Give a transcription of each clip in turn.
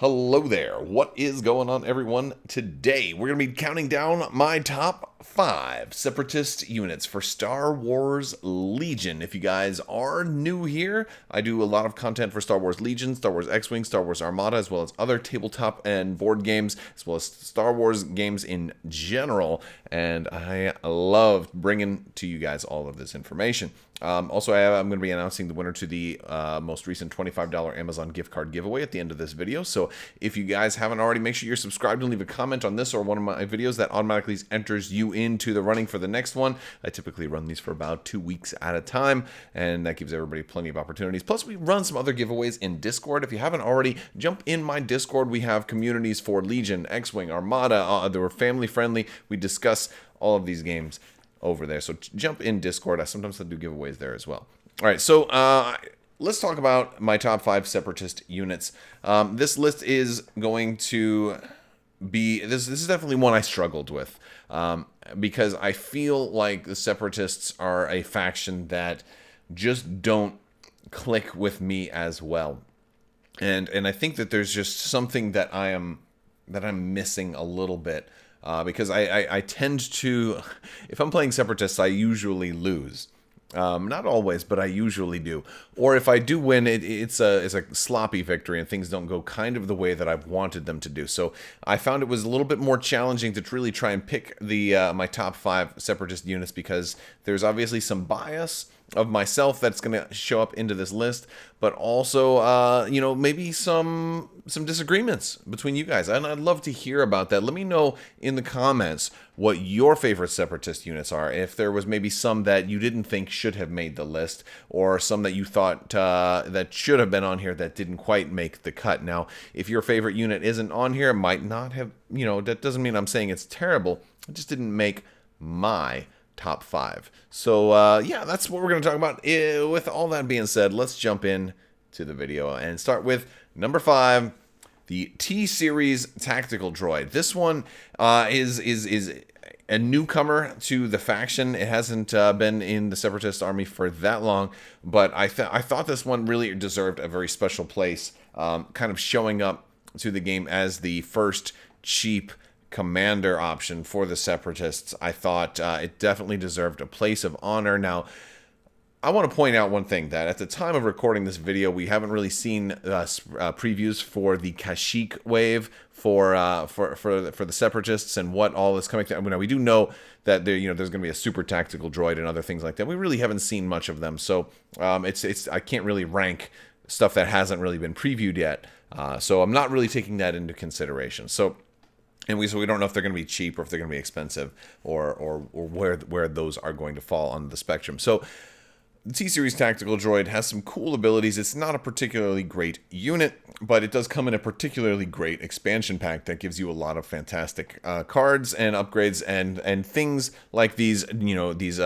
Hello there. What is going on, everyone? Today, we're going to be counting down my top 5 Separatist units for Star Wars Legion. If you guys are new here, I do a lot of content for Star Wars Legion, Star Wars X-Wing, Star Wars Armada, as well as other tabletop and board games, as well as Star Wars games in general. And I love bringing to you guys all of this information. Also, I'm going to be announcing the winner to the most recent $25 Amazon gift card giveaway at the end of this video. So if you guys haven't already, make sure you're subscribed and leave a comment on this or one of my videos. That automatically enters you into the running for the next one. I typically run these for about 2 weeks at a time, and that gives everybody plenty of opportunities. Plus, we run some other giveaways in Discord. If you haven't already, jump in my Discord. We have communities for Legion, X-Wing, Armada. They're family friendly. We discuss all of these games over there. So jump in Discord. I sometimes do giveaways there as well. All right, so let's talk about my top 5 Separatist units. This list is going to be, this is definitely one I struggled with, because I feel like the Separatists are a faction that just don't click with me as well. And I think that there's just something that I'm missing a little bit. Because I tend to, if I'm playing Separatists, I usually lose. Not always, but I usually do. Or if I do win, it's a sloppy victory and things don't go kind of the way that I've wanted them to do. So I found it was a little bit more challenging to really try and pick the my top 5 Separatist units, because there's obviously some bias of myself that's going to show up into this list, but also, you know, maybe some disagreements between you guys. And I'd love to hear about that. Let me know in the comments what your favorite Separatist units are. If there was maybe some that you didn't think should have made the list, or some that you thought that should have been on here that didn't quite make the cut. Now, if your favorite unit isn't on here, it might not have, you know, that doesn't mean I'm saying it's terrible. It just didn't make my top 5. So yeah, that's what we're going to talk about. With all that being said, let's jump in to the video and start with number 5, the T-Series tactical droid. This one is a newcomer to the faction. It hasn't been in the Separatist army for that long, but I thought this one really deserved a very special place, kind of showing up to the game as the first cheap commander option for the Separatists. I thought it definitely deserved a place of honor. Now, I want to point out one thing, that at the time of recording this video, we haven't really seen previews for the Kashyyyk wave for the Separatists and what all is coming to. I mean, we do know that there's going to be a super tactical droid and other things like that. We really haven't seen much of them, so I can't really rank stuff that hasn't really been previewed yet. So I'm not really taking that into consideration. So we don't know if they're going to be cheap or if they're going to be expensive, or where those are going to fall on the spectrum. So the T-Series Tactical Droid has some cool abilities. It's not a particularly great unit, but it does come in a particularly great expansion pack that gives you a lot of fantastic cards and upgrades and things like these, you know, these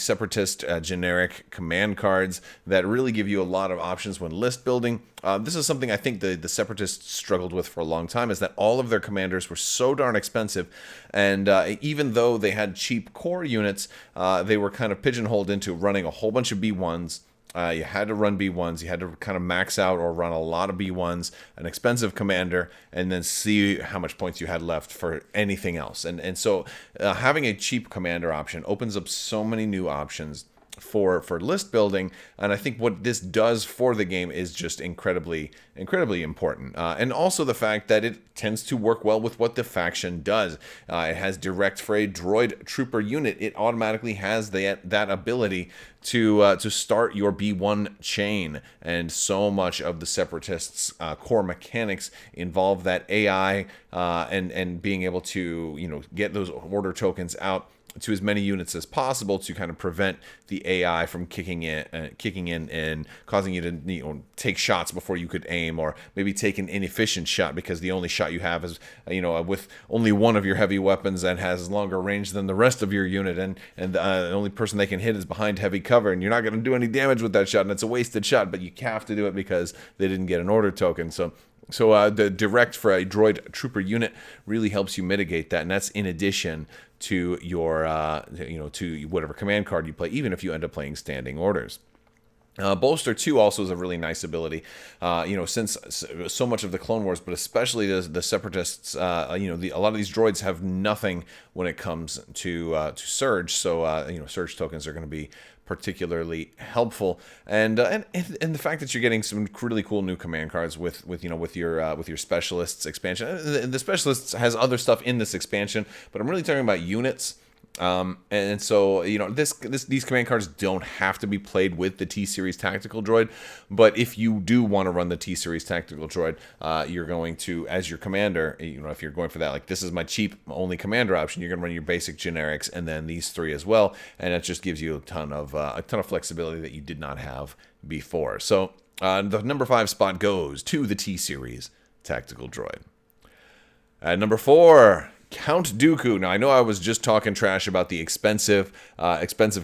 Separatist generic command cards that really give you a lot of options when list building. This is something I think the Separatists struggled with for a long time, is that all of their commanders were so darn expensive, and even though they had cheap core units, they were kind of pigeonholed into running a whole bunch of B1s. You had to run B1s. You had to kind of max out or run a lot of B1s, an expensive commander, and then see how much points you had left for anything else. And so having a cheap commander option opens up so many new options for list building, and I think what this does for the game is just incredibly important, and also the fact that it tends to work well with what the faction does. It has direct for a droid trooper unit. It automatically has that ability to start your B1 chain, and so much of the Separatists' core mechanics involve that AI and being able to, you know, get those order tokens out to as many units as possible to kind of prevent the AI from kicking in and causing you to, you know, take shots before you could aim, or maybe take an inefficient shot because the only shot you have is, you know, with only one of your heavy weapons and has longer range than the rest of your unit, and the only person they can hit is behind heavy cover, and you're not going to do any damage with that shot, and it's a wasted shot, but you have to do it because they didn't get an order token. So the direct for a droid trooper unit really helps you mitigate that, and that's in addition to your, to whatever command card you play, even if you end up playing standing orders. Bolster 2 also is a really nice ability. Since so much of the Clone Wars, but especially the Separatists, a lot of these droids have nothing when it comes to Surge. So, Surge tokens are going to be particularly helpful, and the fact that you're getting some really cool new command cards with your Specialists expansion. The Specialists has other stuff in this expansion, but I'm really talking about units. And so, these command cards don't have to be played with the T-Series Tactical Droid, but if you do want to run the T-Series Tactical Droid, you're going to, as your commander, if you're going for that, like this is my cheap only commander option, you're going to run your basic generics and then these three as well, and it just gives you a ton of flexibility that you did not have before. So, the number 5 spot goes to the T-Series Tactical Droid. At number 4, Count Dooku. Now, I know I was just talking trash about the expensive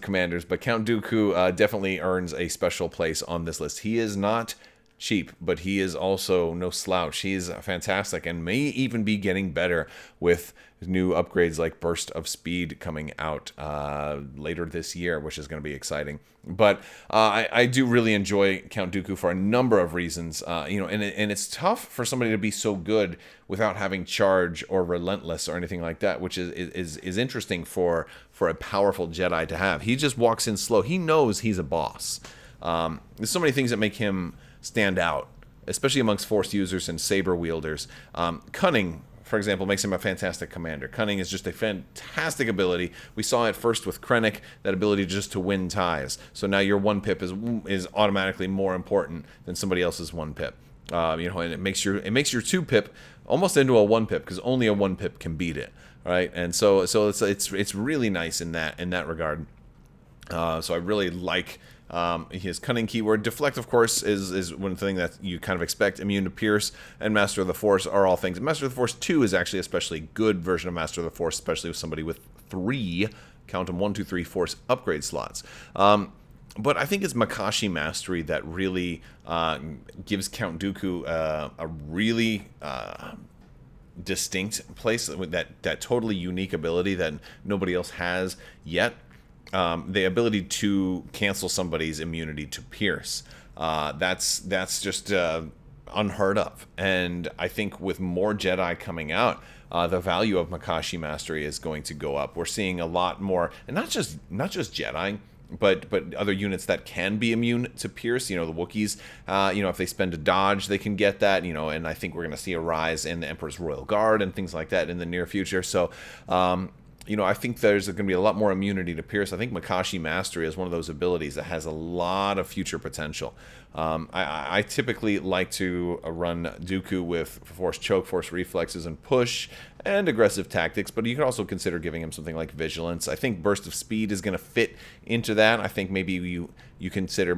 commanders, but Count Dooku definitely earns a special place on this list. He is not cheap, but he is also no slouch. He's fantastic and may even be getting better with new upgrades like Burst of Speed coming out later this year, which is going to be exciting. But I do really enjoy Count Dooku for a number of reasons. And it's tough for somebody to be so good without having Charge or Relentless or anything like that, which is interesting for a powerful Jedi to have. He just walks in slow. He knows he's a boss. There's so many things that make him stand out, especially amongst Force users and saber wielders. Cunning, for example, makes him a fantastic commander. Cunning is just a fantastic ability. We saw it first with Krennic, that ability just to win ties. So now your 1-pip is automatically more important than somebody else's 1-pip. And it makes your 2-pip almost into a 1-pip because only a 1-pip can beat it, right? And so it's really nice in that regard. So I really like his Cunning keyword. Deflect, of course, is one thing that you kind of expect. Immune to Pierce and Master of the Force are all things. Master of the Force 2 is actually a especially good version of Master of the Force, especially with somebody with 3, count them, 1, 2, 3 Force upgrade slots. But I think it's Makashi Mastery that really gives Count Dooku a really distinct place, that totally unique ability that nobody else has yet. The ability to cancel somebody's immunity to pierce. That's just unheard of. And I think with more Jedi coming out, the value of Makashi Mastery is going to go up. We're seeing a lot more, and not just Jedi, but other units that can be immune to pierce. The Wookiees, if they spend a dodge, they can get that. And I think we're going to see a rise in the Emperor's Royal Guard and things like that in the near future. So, I think there's going to be a lot more immunity to pierce. I think Makashi Mastery is one of those abilities that has a lot of future potential. I typically like to run Dooku with Force Choke, Force Reflexes, and Push, and aggressive tactics, but you can also consider giving him something like Vigilance. I think Burst of Speed is going to fit into that. I think maybe you consider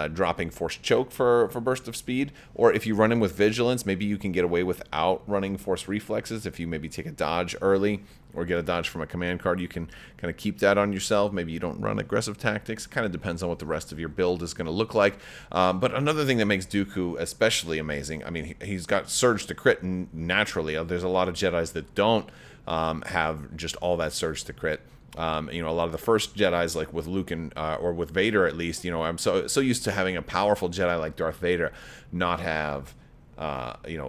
dropping Force Choke for Burst of Speed, or if you run him with Vigilance, maybe you can get away without running Force Reflexes. If you maybe take a dodge early or get a dodge from a command card, you can kind of keep that on yourself. Maybe you don't run aggressive tactics. It kind of depends on what the rest of your build is going to look like. But another thing that makes Dooku especially amazing, I mean, he's got Surge to Crit naturally. There's a lot of Jedis that don't have just all that Surge to Crit. A lot of the first Jedis, like with Luke or with Vader at least, I'm so used to having a powerful Jedi like Darth Vader not have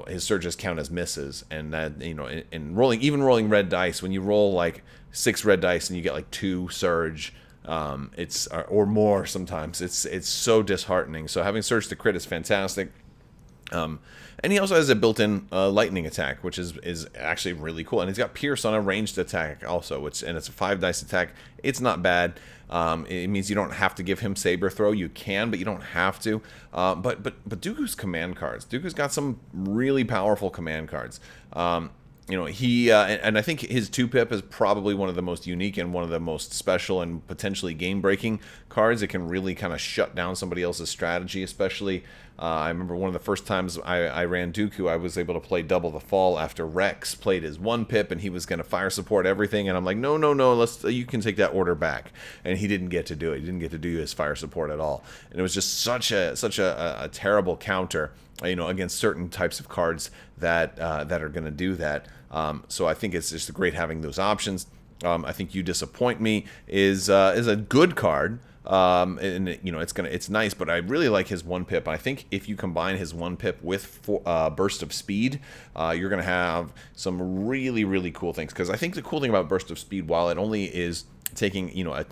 his surges count as misses, and that in rolling red dice, when you roll like 6 red dice and you get like 2 surge, it's or more sometimes, it's so disheartening. So having surge to crit is fantastic. And he also has a built-in lightning attack, which is actually really cool. And he's got Pierce on a ranged attack also, and it's a 5 dice attack. It's not bad. It means you don't have to give him Saber Throw. You can, but you don't have to. But Dooku's command cards. Dooku's got some really powerful command cards. He and I think his 2-pip is probably one of the most unique and one of the most special and potentially game-breaking cards. It can really kind of shut down somebody else's strategy, especially. I remember one of the first times I ran Dooku, I was able to play Double the Fall after Rex played his 1-pip and he was going to fire support everything, and I'm like, no, you can take that order back, and he didn't get to do it. He didn't get to do his fire support at all, and it was just such a terrible counter, against certain types of cards that are going to do that. So I think it's just great having those options. I think You Disappoint Me is a good card. and it's nice, but I really like his 1-pip. I think if you combine his 1-pip with burst of speed, you're gonna have some really, really cool things. Because I think the cool thing about burst of speed, while it only is taking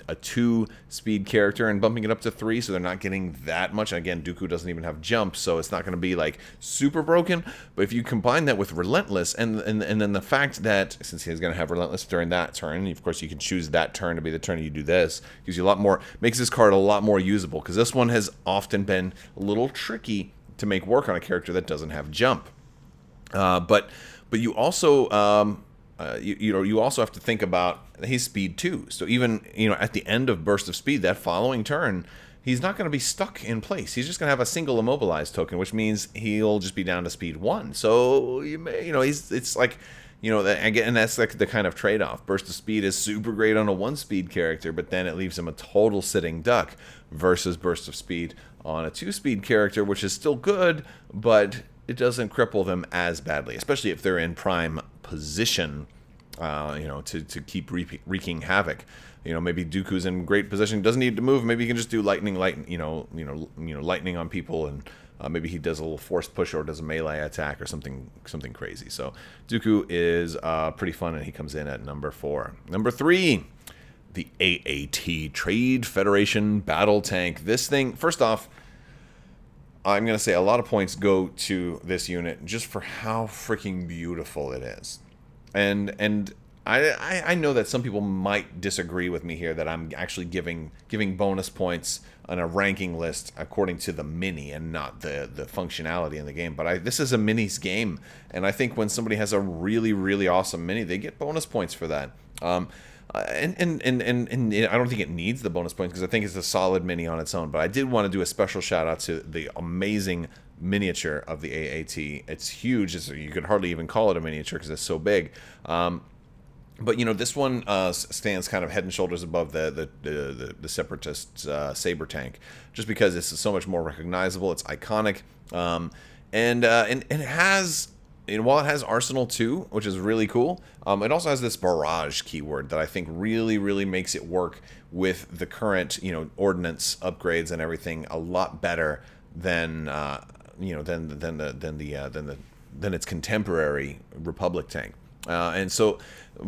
a 2 speed character and bumping it up to 3, so they're not getting that much. Again, Dooku doesn't even have jump, so it's not going to be like super broken. But if you combine that with relentless, and then the fact that since he's going to have relentless during that turn, of course you can choose that turn to be the turn you do this, gives you a lot more, makes this card a lot more usable, because this one has often been a little tricky to make work on a character that doesn't have jump. But you also you also have to think about his speed too. So even at the end of burst of speed, that following turn, he's not going to be stuck in place. He's just going to have a single immobilized token, which means he'll just be down to speed 1. So it's like again, and that's like the kind of trade-off. Burst of speed is super great on a 1-speed character, but then it leaves him a total sitting duck, versus burst of speed on a 2-speed character, which is still good, but it doesn't cripple them as badly, especially if they're in prime position, to keep wreaking havoc. Maybe Dooku's in great position, doesn't need to move. Maybe he can just do lightning on people, and maybe he does a little forced push or does a melee attack or something crazy. So Dooku is pretty fun, and he comes in at number 4. Number 3, the AAT Trade Federation Battle Tank. This thing, first off, I'm going to say a lot of points go to this unit just for how freaking beautiful it is. And I know that some people might disagree with me here, that I'm actually giving bonus points on a ranking list according to the mini and not the functionality in the game. But this is a minis game, and I think when somebody has a really, really awesome mini, they get bonus points for that. And I don't think it needs the bonus points, because I think it's a solid mini on its own. But I did want to do a special shout out to the amazing miniature of the AAT. It's huge. You could hardly even call it a miniature because it's so big. But this one stands kind of head and shoulders above the Separatist saber tank, just because it's so much more recognizable. It's iconic, and it has. And while it has Arsenal 2, which is really cool, it also has this barrage keyword that I think really, really makes it work with the current, ordnance upgrades and everything a lot better than its contemporary Republic tank. And so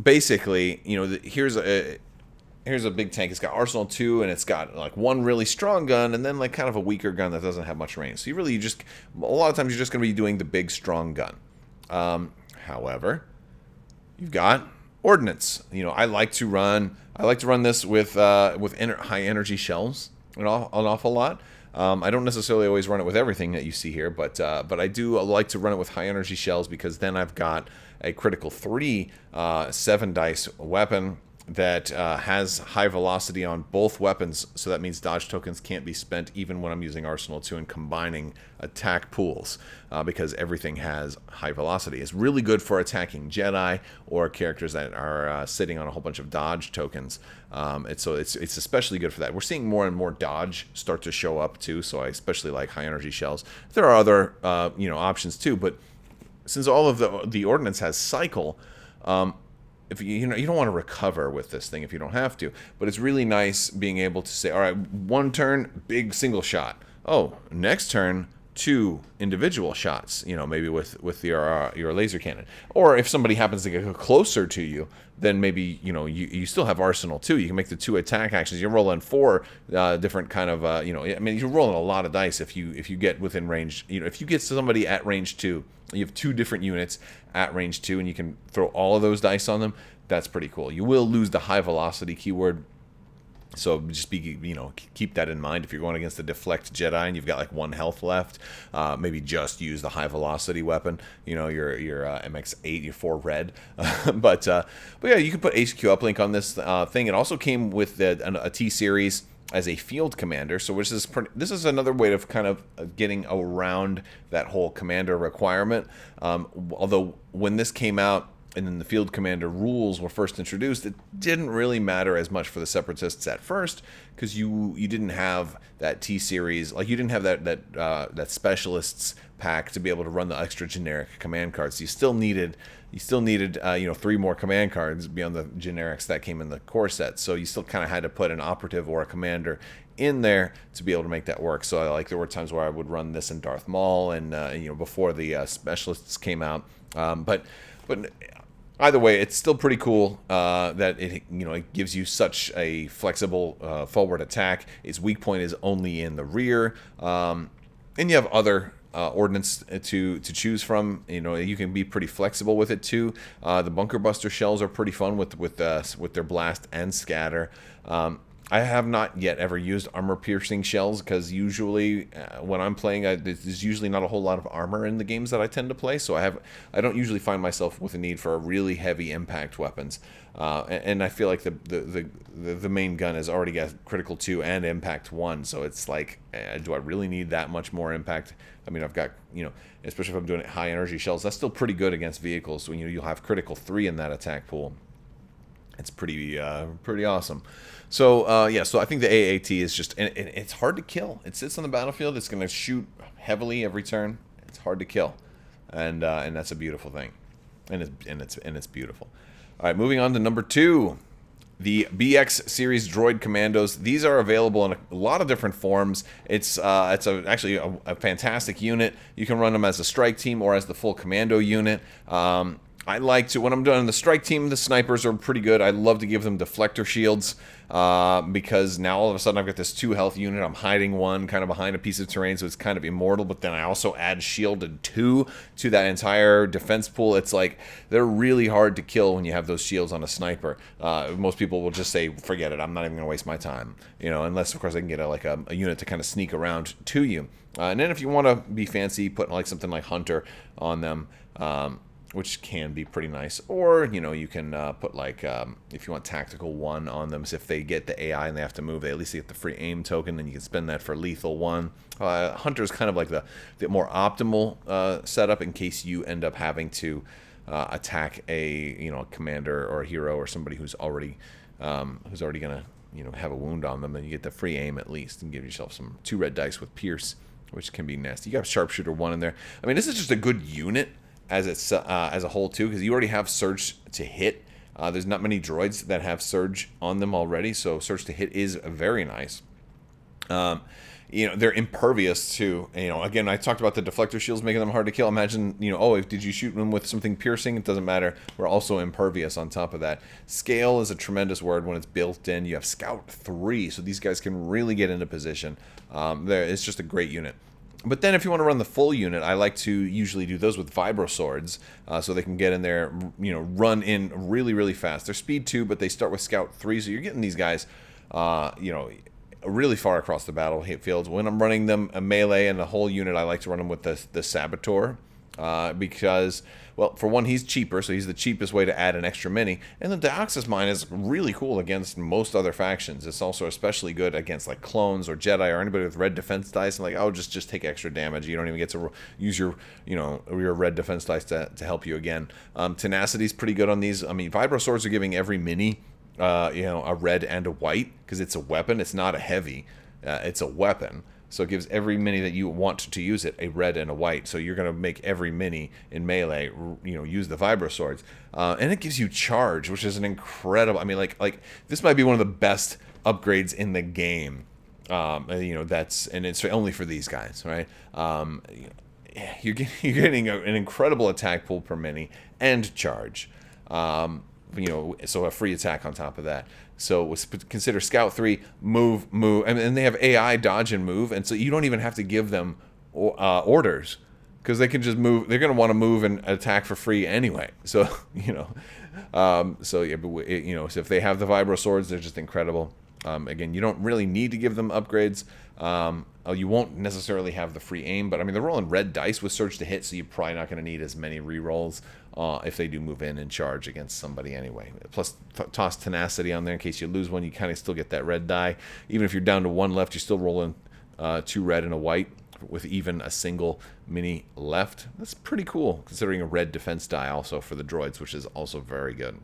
basically, here's a big tank. It's got Arsenal 2, and it's got like one really strong gun, and then like kind of a weaker gun that doesn't have much range. So a lot of times you're just going to be doing the big strong gun. However, you've got ordnance. I like to run this with high energy shells an awful lot. I don't necessarily always run it with everything that you see here, but I do like to run it with high energy shells, because then I've got a critical 3 7 dice weapon that has high velocity on both weapons, so that means dodge tokens can't be spent even when I'm using Arsenal 2 and combining attack pools, because everything has high velocity. It's really good for attacking Jedi or characters that are sitting on a whole bunch of dodge tokens. It's especially good for that. We're seeing more and more dodge start to show up too, so I especially like high energy shells. There are other options too, but since all of the ordnance has cycle, if you don't want to recover with this thing if you don't have to, but it's really nice being able to say, all right, one turn, big single shot. Oh, next turn, 2 individual shots. Maybe with your laser cannon. Or if somebody happens to get closer to you, then maybe you still have Arsenal 2. You can make the 2 attack actions. You're rolling 4 different kind of you're rolling a lot of dice if you get within range. If you get somebody at range 2. You have 2 different units at range 2, and you can throw all of those dice on them. That's pretty cool. You will lose the high velocity keyword, so just keep that in mind if you're going against the deflect Jedi and you've got like 1 health left. Maybe just use the high velocity weapon. Your MX8, your 4 red. but yeah, you can put HQ uplink on this thing. It also came with a T-Series as a field commander, so this is another way of kind of getting around that whole commander requirement. Although when this came out and then the field commander rules were first introduced, it didn't really matter as much for the Separatists at first, because you didn't have that T-Series, like you didn't have that specialists pack to be able to run the extra generic command cards. You still needed 3 more command cards beyond the generics that came in the core set. So you still kind of had to put an operative or a commander in there to be able to make that work. So there were times where I would run this in Darth Maul, and before the specialists came out. But either way, it's still pretty cool that it gives you such a flexible forward attack. Its weak point is only in the rear, and you have other ordnance to choose from. You can be pretty flexible with it too. The bunker buster shells are pretty fun with their blast and scatter. I have not yet ever used armor-piercing shells because usually when I'm playing, there's usually not a whole lot of armor in the games that I tend to play, so I don't usually find myself with a need for really heavy impact weapons. And I feel like the main gun has already got critical 2 and impact 1, so it's like, do I really need that much more impact? I mean, I've got, especially if I'm doing high energy shells, that's still pretty good against vehicles. So, you'll have critical 3 in that attack pool. It's pretty awesome. So so I think the AAT is just, and it's hard to kill. It sits on the battlefield. It's going to shoot heavily every turn. It's hard to kill, and that's a beautiful thing, and it's beautiful. All right, moving on to number 2, the BX series Droid Commandos. These are available in a lot of different forms. It's actually a fantastic unit. You can run them as a strike team or as the full commando unit. I like to, when I'm doing the strike team, the snipers are pretty good. I love to give them deflector shields because now all of a sudden I've got this 2 health unit. I'm hiding one kind of behind a piece of terrain, so it's kind of immortal, but then I also add shielded 2 to that entire defense pool. It's like, they're really hard to kill when you have those shields on a sniper. Most people will just say, forget it, I'm not even going to waste my time, unless of course I can get a unit to kind of sneak around to you. And then if you want to be fancy, put something like Hunter on them, which can be pretty nice. Or, you can put if you want tactical 1 on them, so if they get the AI and they have to move, they at least get the free aim token, and you can spend that for lethal 1. Hunter's kind of like the more optimal setup in case you end up having to attack a commander or a hero or somebody who's already gonna have a wound on them, and you get the free aim at least, and give yourself some 2 red dice with Pierce, which can be nasty. You got Sharpshooter 1 in there. I mean, this is just a good unit as a whole too, because you already have Surge to Hit. There's not many droids that have Surge on them already, so Surge to Hit is very nice. They're impervious to, again, I talked about the deflector shields making them hard to kill. Imagine, did you shoot them with something piercing? It doesn't matter. We're also impervious on top of that. Scale is a tremendous word when it's built in. You have Scout 3, so these guys can really get into position. It's just a great unit. But then if you want to run the full unit, I like to usually do those with Vibro Swords, so they can get in there, run in really, really fast. They're speed 2, but they start with Scout 3, so you're getting these guys, really far across the battlefield. When I'm running them a melee and a whole unit, I like to run them with the Saboteur, because, well, for one, he's cheaper, so he's the cheapest way to add an extra mini. And the Deoxys Mine is really cool against most other factions. It's also especially good against clones or Jedi or anybody with red defense dice. And just take extra damage. You don't even get to use your red defense dice to help you again. Tenacity's pretty good on these. I mean, Vibro Swords are giving every mini a red and a white because it's a weapon. It's not a heavy. It's a weapon. So it gives every mini that you want to use it a red and a white. So you're going to make every mini in melee, use the Vibro Swords. And it gives you charge, which is an incredible... I mean, this might be one of the best upgrades in the game. And it's only for these guys, right? You're getting an incredible attack pool per mini and charge. So a free attack on top of that. So consider Scout 3, move, and they have AI, dodge, and move, and so you don't even have to give them orders, because they can just move. They're going to want to move and attack for free anyway. So, so if they have the Vibro Swords, they're just incredible. Again, you don't really need to give them upgrades. You won't necessarily have the free aim, but I mean, they're rolling red dice with Surge to Hit, so you're probably not going to need as many rerolls if they do move in and charge against somebody anyway. Plus, toss Tenacity on there in case you lose one. You kind of still get that red die. Even if you're down to 1 left, you're still rolling 2 red and a white with even a single mini left. That's pretty cool, considering a red defense die also for the droids, which is also very good.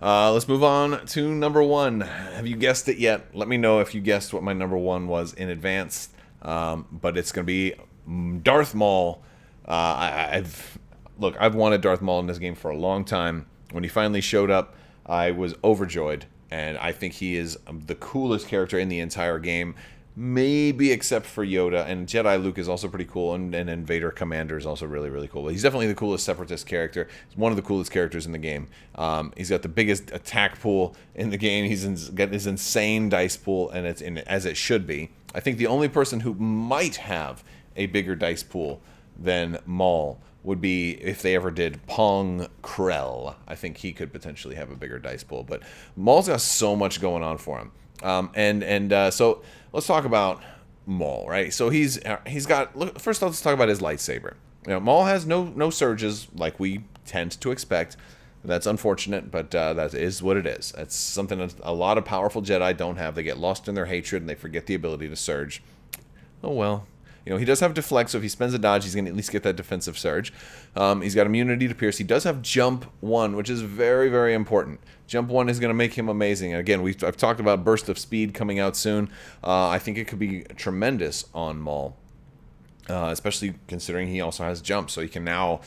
Let's move on to number 1. Have you guessed it yet? Let me know if you guessed what my number 1 was in advance. But it's going to be Darth Maul, I've wanted Darth Maul in this game for a long time. When he finally showed up, I was overjoyed, and I think he is the coolest character in the entire game. Maybe except for Yoda, and Jedi Luke is also pretty cool, and Vader Commander is also really, really cool. But he's definitely the coolest Separatist character. He's one of the coolest characters in the game. He's got the biggest attack pool in the game. He's got this insane dice pool, and it's as it should be. I think the only person who might have a bigger dice pool than Maul would be if they ever did Pong Krell. I think he could potentially have a bigger dice pool, but Maul's got so much going on for him. So let's talk about Maul, right? So he's got. First, let's talk about his lightsaber. Maul has no surges like we tend to expect. That's unfortunate, but that is what it is. That's something that a lot of powerful Jedi don't have. They get lost in their hatred and they forget the ability to surge. Oh well. He does have deflect, so if he spends a dodge, he's going to at least get that defensive surge. He's got immunity to pierce. He does have jump 1, which is very, very important. Jump 1 is going to make him amazing. And again, I've talked about burst of speed coming out soon. I think it could be tremendous on Maul, especially considering he also has jump, so he can now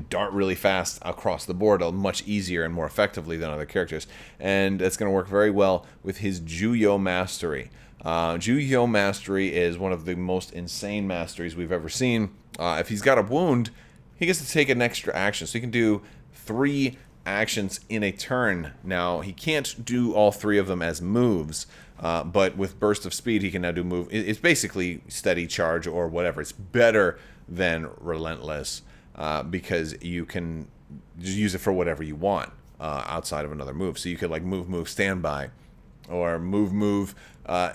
dart really fast across the board much easier and more effectively than other characters. And that's going to work very well with his Juyo Mastery. Juyo Mastery is one of the most insane masteries we've ever seen. If he's got a wound, he gets to take an extra action. So he can do 3 actions in a turn. Now, he can't do all 3 of them as moves, but with Burst of Speed, he can now do move. It's basically Steady Charge or whatever. It's better than Relentless because you can just use it for whatever you want outside of another move. So you could like move, standby. Or move,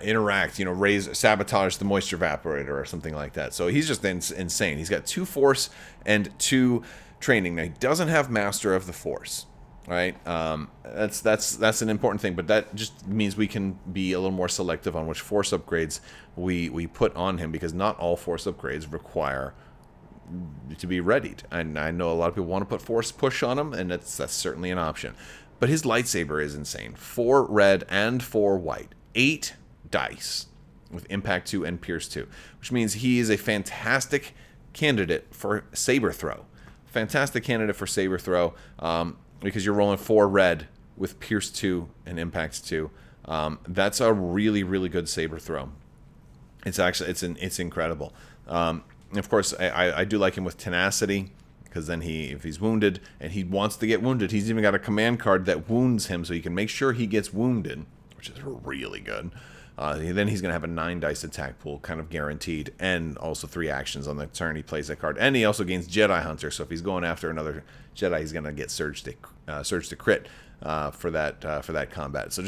interact, sabotage the moisture evaporator or something like that. So he's just insane. He's got 2 force and 2 training. Now he doesn't have master of the force, right? That's an important thing, but that just means we can be a little more selective on which force upgrades we put on him, because not all force upgrades require to be readied. And I know a lot of people want to put force push on him, and that's certainly an option. But his lightsaber is insane. 4 red and 4 white. 8 dice with Impact 2 and Pierce 2. Which means he is a fantastic candidate for Saber Throw. Fantastic candidate for Saber Throw because you're rolling 4 red with Pierce 2 and Impact 2. That's a really, really good Saber Throw. It's incredible. Of course, I do like him with Tenacity. Because then if he's wounded and he wants to get wounded, he's even got a command card that wounds him, so he can make sure he gets wounded, which is really good. Then he's going to have a 9 dice attack pool, kind of guaranteed, and also 3 actions on the turn he plays that card. And he also gains Jedi Hunter, so if he's going after another Jedi, he's going to get Surge to crit for that combat. So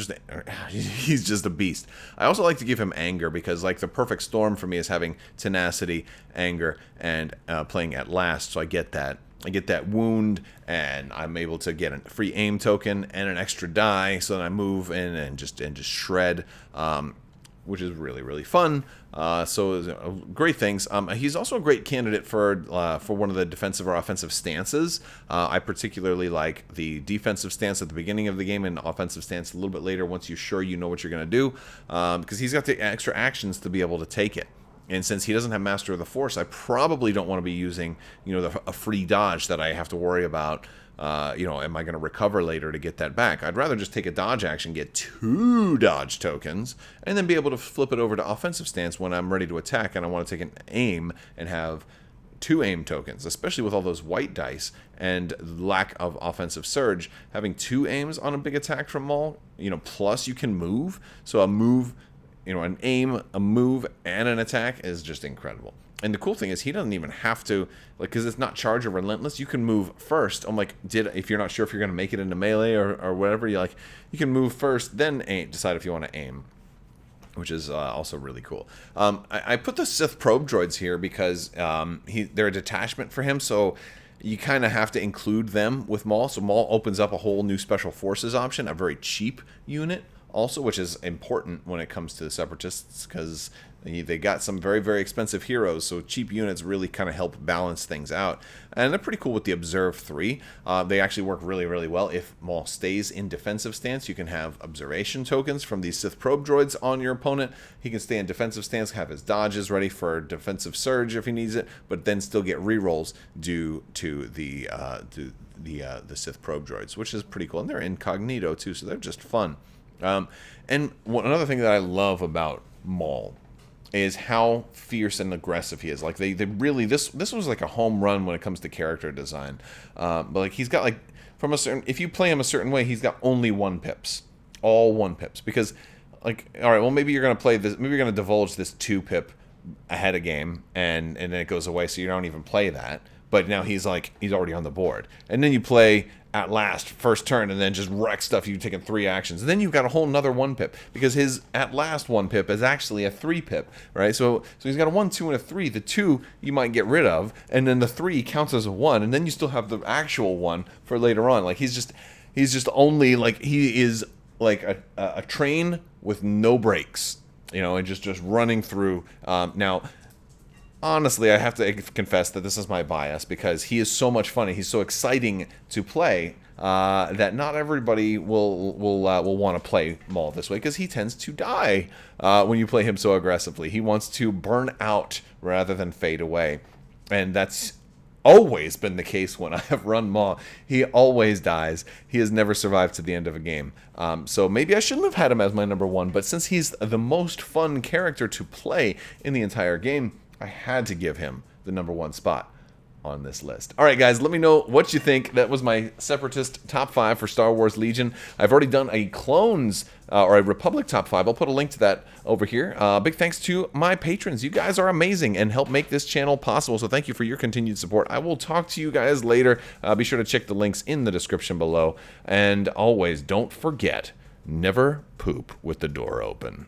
he's just a beast. I also like to give him Anger, because like the perfect storm for me is having Tenacity, Anger, and playing at last. So I get that. I get that wound, and I'm able to get a free aim token and an extra die, so then I move in and just shred, which is really, really fun. So great things. He's also a great candidate for one of the defensive or offensive stances. I particularly like the defensive stance at the beginning of the game and offensive stance a little bit later once you're sure you know what you're going to do, because he's got the extra actions to be able to take it. And since he doesn't have Master of the Force, I probably don't want to be using, a free dodge that I have to worry about. Am I going to recover later to get that back? I'd rather just take a dodge action, get 2 dodge tokens, and then be able to flip it over to offensive stance when I'm ready to attack and I want to take an aim and have 2 aim tokens, especially with all those white dice and lack of offensive surge. Having 2 aims on a big attack from Maul, plus you can move. So a move, an aim, a move, and an attack is just incredible. And the cool thing is he doesn't even have to, because it's not charge or relentless, you can move first. If you're not sure if you're going to make it into melee or whatever, you can move first, then decide if you want to aim, which is also really cool. I put the Sith probe droids here because they're a detachment for him, so you kind of have to include them with Maul. So Maul opens up a whole new special forces option, a very cheap unit also, which is important when it comes to the Separatists, because they got some very, very expensive heroes, so cheap units really kind of help balance things out. And they're pretty cool with the Observe 3. They actually work really, really well. If Maul stays in defensive stance, you can have observation tokens from these Sith probe droids on your opponent. He can stay in defensive stance, have his dodges ready for defensive surge if he needs it, but then still get rerolls due to the Sith probe droids, which is pretty cool. And they're incognito too, so they're just fun. Another thing that I love about Maul is how fierce and aggressive he is. Like they really, this was like a home run when it comes to character design. But like he's got like from a certain, if you play him a certain way, he's got only 1 pips, all 1 pips, because like, all right, well maybe you're gonna play this, maybe you're gonna divulge this 2 pip ahead of game, and then it goes away, so you don't even play that. But now he's already on the board, and then you play at last first turn and then just wreck stuff. You've taken 3 actions, and then you've got a whole nother 1 pip, because his at last 1 pip is actually a 3 pip, right? So he's got a 1, 2, and a 3. The 2 you might get rid of, and then the 3 counts as a 1, and then you still have the actual 1 for later on. Like he's just only like, he is like a train with no brakes, and just running through. Now, honestly, I have to confess that this is my bias, because he is so much fun. He's so exciting to play that not everybody will want to play Maul this way, because he tends to die when you play him so aggressively. He wants to burn out rather than fade away, and that's always been the case when I have run Maul. He always dies. He has never survived to the end of a game. So maybe I shouldn't have had him as my number 1, but since he's the most fun character to play in the entire game, I had to give him the number 1 spot on this list. All right, guys, let me know what you think. That was my Separatist top 5 for Star Wars Legion. I've already done a Clones or a Republic top 5. I'll put a link to that over here. Big thanks to my patrons. You guys are amazing and help make this channel possible, so thank you for your continued support. I will talk to you guys later. Be sure to check the links in the description below. And always, don't forget, never poop with the door open.